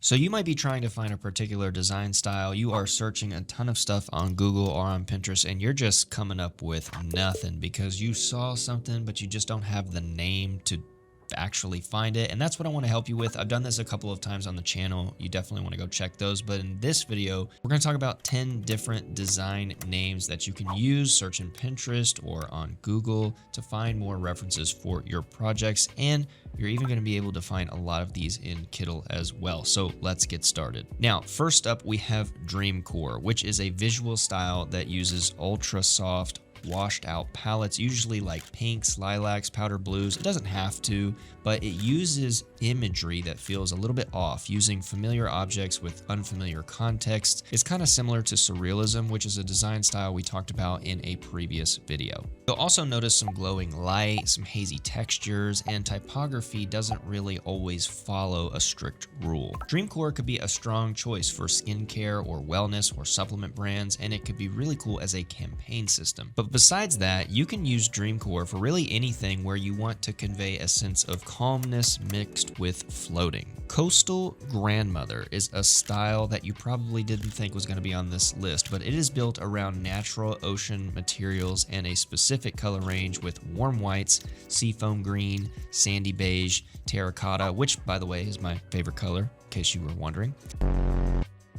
So you might be trying to find a particular design style. You are searching a ton of stuff on Google or on Pinterest, and you're just coming up with nothing because you saw something, but you just don't have the name to actually find it. And that's what I want to help you with. I've done this a couple of times on the channel. You definitely want to go check those. But in this video, we're going to talk about 10 different design names that you can use, search in Pinterest or on Google to find more references for your projects. And you're even going to be able to find a lot of these in Kittl as well. So let's get started. Now, first up, we have Dreamcore, which is a visual style that uses ultra soft, washed out palettes, usually like pinks, lilacs, powder blues. It doesn't have to, but it uses imagery that feels a little bit off, using familiar objects with unfamiliar context. It's kind of similar to surrealism, which is a design style we talked about in a previous video. You'll also notice some glowing light, some hazy textures, and typography doesn't really always follow a strict rule. Dreamcore could be a strong choice for skincare or wellness or supplement brands, and it could be really cool as a campaign system. But besides that, you can use Dreamcore for really anything where you want to convey a sense of calmness mixed with floating. Coastal Grandmother is a style that you probably didn't think was going to be on this list, but it is built around natural ocean materials and a specific color range with warm whites, seafoam green, sandy beige, terracotta, which by the way is my favorite color, in case you were wondering.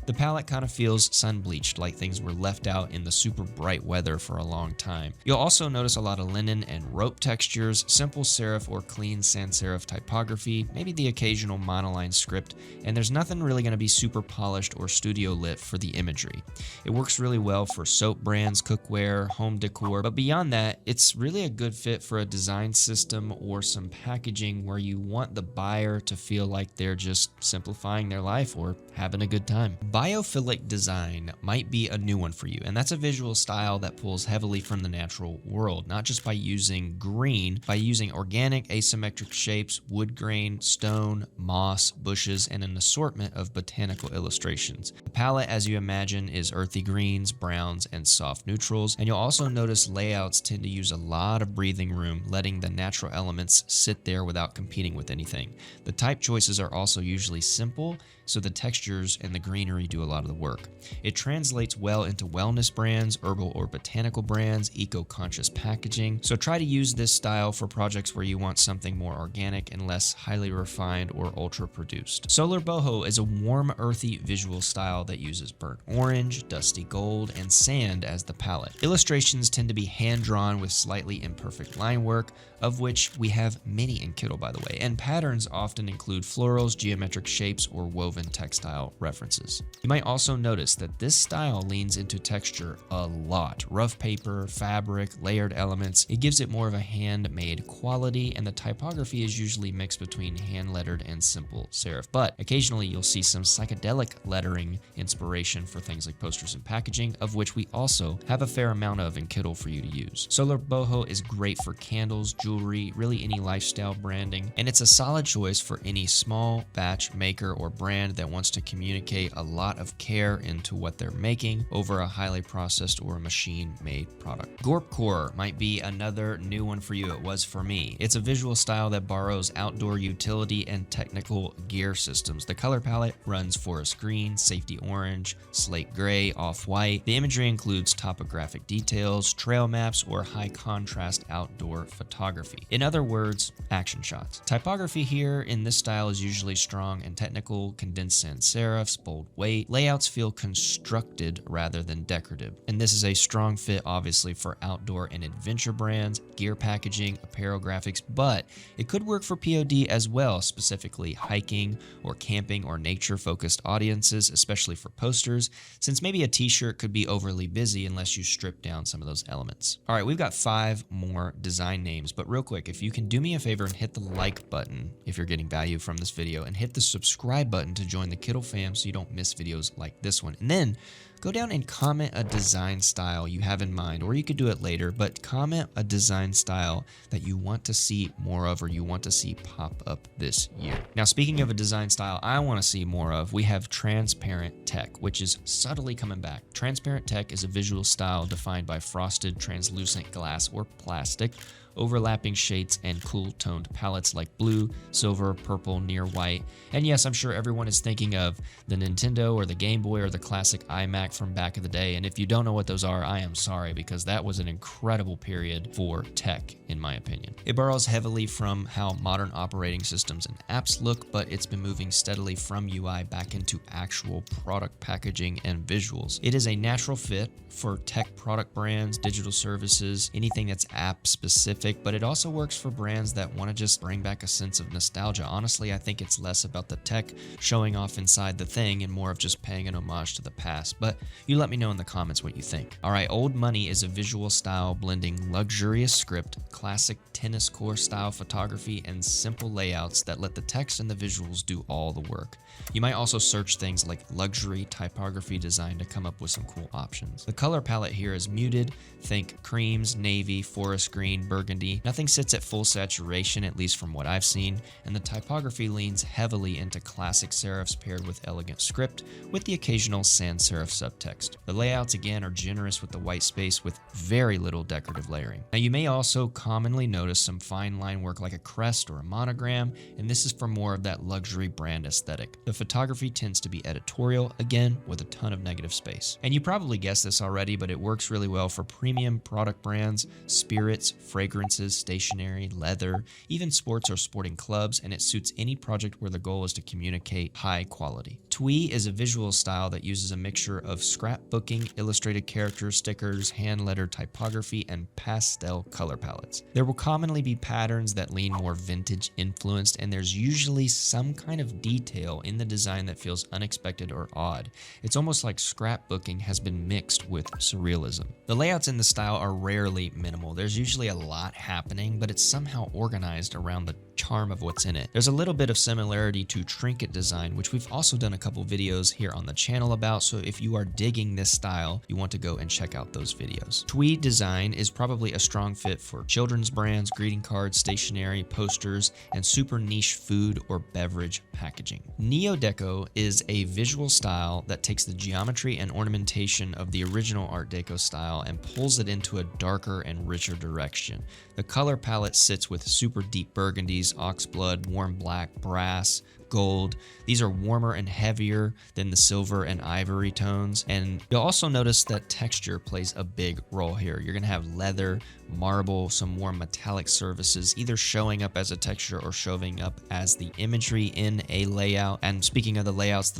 The palette kind of feels sun-bleached, like things were left out in the super bright weather for a long time. You'll also notice a lot of linen and rope textures, simple serif or clean sans serif typography, maybe the occasional monoline script, and there's nothing really going to be super polished or studio lit for the imagery. It works really well for soap brands, cookware, home decor, but beyond that, it's really a good fit for a design system or some packaging where you want the buyer to feel like they're just simplifying their life or having a good time. Biophilic Design might be a new one for you, and that's a visual style that pulls heavily from the natural world, not just by using green, by using organic asymmetric shapes, wood grain, stone, moss, bushes, and an assortment of botanical illustrations. The palette, as you imagine, is earthy greens, browns, and soft neutrals, and you'll also notice layouts tend to use a lot of breathing room, letting the natural elements sit there without competing with anything. The type choices are also usually simple, so the textures and the greenery do a lot of the work. It translates well into wellness brands, herbal or botanical brands, eco-conscious packaging. So try to use this style for projects where you want something more organic and less highly refined or ultra produced. Solar Boho is a warm, earthy visual style that uses burnt orange, dusty gold, and sand as the palette. Illustrations tend to be hand-drawn with slightly imperfect line work, of which we have many in Kittl, by the way, and patterns often include florals, geometric shapes, or woven textile references. You might also notice that this style leans into texture a lot. Rough paper, fabric, layered elements. It gives it more of a handmade quality, and the typography is usually mixed between hand-lettered and simple serif. But occasionally you'll see some psychedelic lettering inspiration for things like posters and packaging, of which we also have a fair amount of in Kittl for you to use. Solar Boho is great for candles, jewelry, really any lifestyle branding, and it's a solid choice for any small batch maker or brand that wants to communicate a lot of care into what they're making over a highly processed or machine-made product. Gorp Core might be another new one for you. It was for me. It's a visual style that borrows outdoor utility and technical gear systems. The color palette runs forest green, safety orange, slate gray, off-white. The imagery includes topographic details, trail maps, or high-contrast outdoor photography. In other words, action shots. Typography here in this style is usually strong and technical, condensed sans serifs, bold weight. Layouts feel constructed rather than decorative. And this is a strong fit, obviously, for outdoor and adventure brands, gear packaging, apparel graphics, but it could work for POD as well, specifically hiking or camping or nature-focused audiences, especially for posters, since maybe a t-shirt could be overly busy unless you strip down some of those elements. All right, we've got 5 more design names, but real quick, if you can do me a favor and hit the like button if you're getting value from this video, and hit the subscribe button to join the Kittl fam so you don't miss videos like this one. And then go down and comment a design style you have in mind, or you could do it later, but comment a design style that you want to see more of or you want to see pop up this year. Now, speaking of a design style I want to see more of, we have transparent tech, which is subtly coming back. Transparent tech is a visual style defined by frosted translucent glass or plastic overlapping shades and cool toned palettes like blue, silver, purple, near white. And yes, I'm sure everyone is thinking of the Nintendo or the Game Boy or the classic iMac from back in the day. And if you don't know what those are, I am sorry, because that was an incredible period for tech, in my opinion. It borrows heavily from how modern operating systems and apps look, but it's been moving steadily from UI back into actual product packaging and visuals. It is a natural fit for tech product brands, digital services, anything that's app specific, but it also works for brands that want to just bring back a sense of nostalgia. Honestly, I think it's less about the tech showing off inside the thing and more of just paying an homage to the past, but you let me know in the comments what you think. All right, Old Money is a visual style blending luxurious script, classic tennis court style photography, and simple layouts that let the text and the visuals do all the work. You might also search things like luxury typography design to come up with some cool options. The color palette here is muted. Think creams, navy, forest green, burgundy. Nothing sits at full saturation, at least from what I've seen, and the typography leans heavily into classic serifs paired with elegant script, with the occasional sans serif subtext. The layouts again are generous with the white space with very little decorative layering. Now you may also commonly notice some fine line work like a crest or a monogram, and this is for more of that luxury brand aesthetic. The photography tends to be editorial, again with a ton of negative space. And you probably guessed this already, but it works really well for premium product brands, spirits, fragrances, stationery, leather, even sports or sporting clubs, and it suits any project where the goal is to communicate high quality. Twee is a visual style that uses a mixture of scrapbooking, illustrated characters, stickers, hand-lettered typography, and pastel color palettes. There will commonly be patterns that lean more vintage influenced, and there's usually some kind of detail in the design that feels unexpected or odd. It's almost like scrapbooking has been mixed with surrealism. The layouts in the style are rarely minimal. There's usually a lot happening, but it's somehow organized around the charm of what's in it. There's a little bit of similarity to trinket design, which we've also done a couple videos here on the channel about, so if you are digging this style, you want to go and check out those videos. Twee design is probably a strong fit for children's brands, greeting cards, stationery, posters, and super niche food or beverage packaging. Neo-Deco is a visual style that takes the geometry and ornamentation of the original Art Deco style and pulls it into a darker and richer direction. The color palette sits with super deep burgundies, oxblood, warm black, brass, gold. These are warmer and heavier than the silver and ivory tones. And you'll also notice that texture plays a big role here. You're gonna have leather, marble, some warm metallic surfaces, either showing up as a texture or showing up as the imagery in a layout. And speaking of the layouts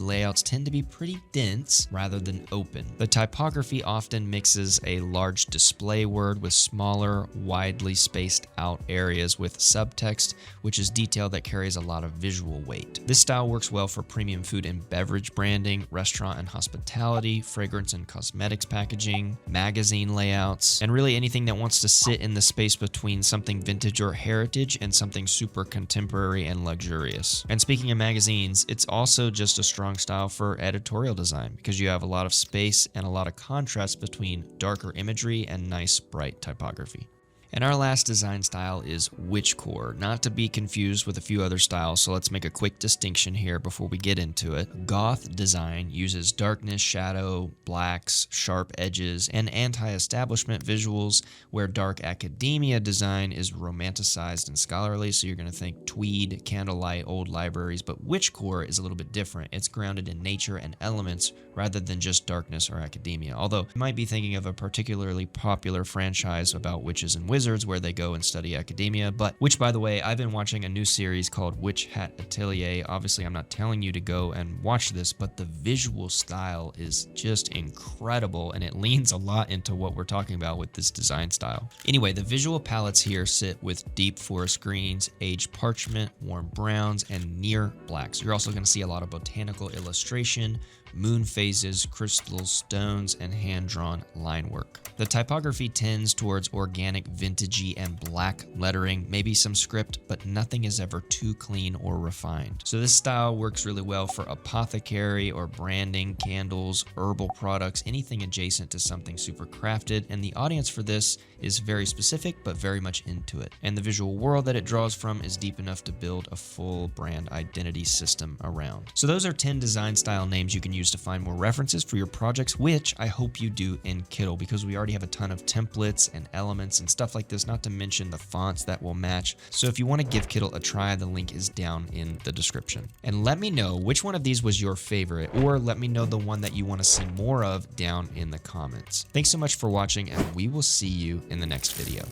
tend to be pretty dense rather than open. The typography often mixes a large display word with smaller, widely spaced out areas with subtext, which is detail that carries a lot of visual weight. This style works well for premium food and beverage branding, restaurant and hospitality, fragrance and cosmetics packaging, magazine layouts, and really anything that wants to sit in the space between something vintage or heritage and something super contemporary and luxurious. And speaking of magazines, it's also just a strong style for editorial design because you have a lot of space and a lot of contrast between darker imagery and nice bright typography. And our last design style is Witchcore, not to be confused with a few other styles, so let's make a quick distinction here before we get into it. Goth design uses darkness, shadow, blacks, sharp edges, and anti-establishment visuals, where dark academia design is romanticized and scholarly, so you're going to think tweed, candlelight, old libraries, but Witchcore is a little bit different. It's grounded in nature and elements rather than just darkness or academia, although you might be thinking of a particularly popular franchise about witches and wizards where they go and study academia, which by the way, I've been watching a new series called Witch Hat Atelier. Obviously, I'm not telling you to go and watch this, but the visual style is just incredible and it leans a lot into what we're talking about with this design style. Anyway, the visual palettes here sit with deep forest greens, aged parchment, warm browns, and near blacks. You're also going to see a lot of botanical illustration, moon phases, crystals, stones, and hand-drawn line work. The typography tends towards organic, vintagey, and black lettering, maybe some script, but nothing is ever too clean or refined. So this style works really well for apothecary or branding, candles, herbal products, anything adjacent to something super crafted, and the audience for this is very specific, but very much into it. And the visual world that it draws from is deep enough to build a full brand identity system around. So those are 10 design style names you can use to find more references for your projects, which I hope you do in Kittl, because we already have a ton of templates and elements and stuff like this, not to mention the fonts that will match. So if you want to give Kittl a try, the link is down in the description. And let me know which one of these was your favorite, or let me know the one that you want to see more of down in the comments. Thanks so much for watching, and we will see you in the next video.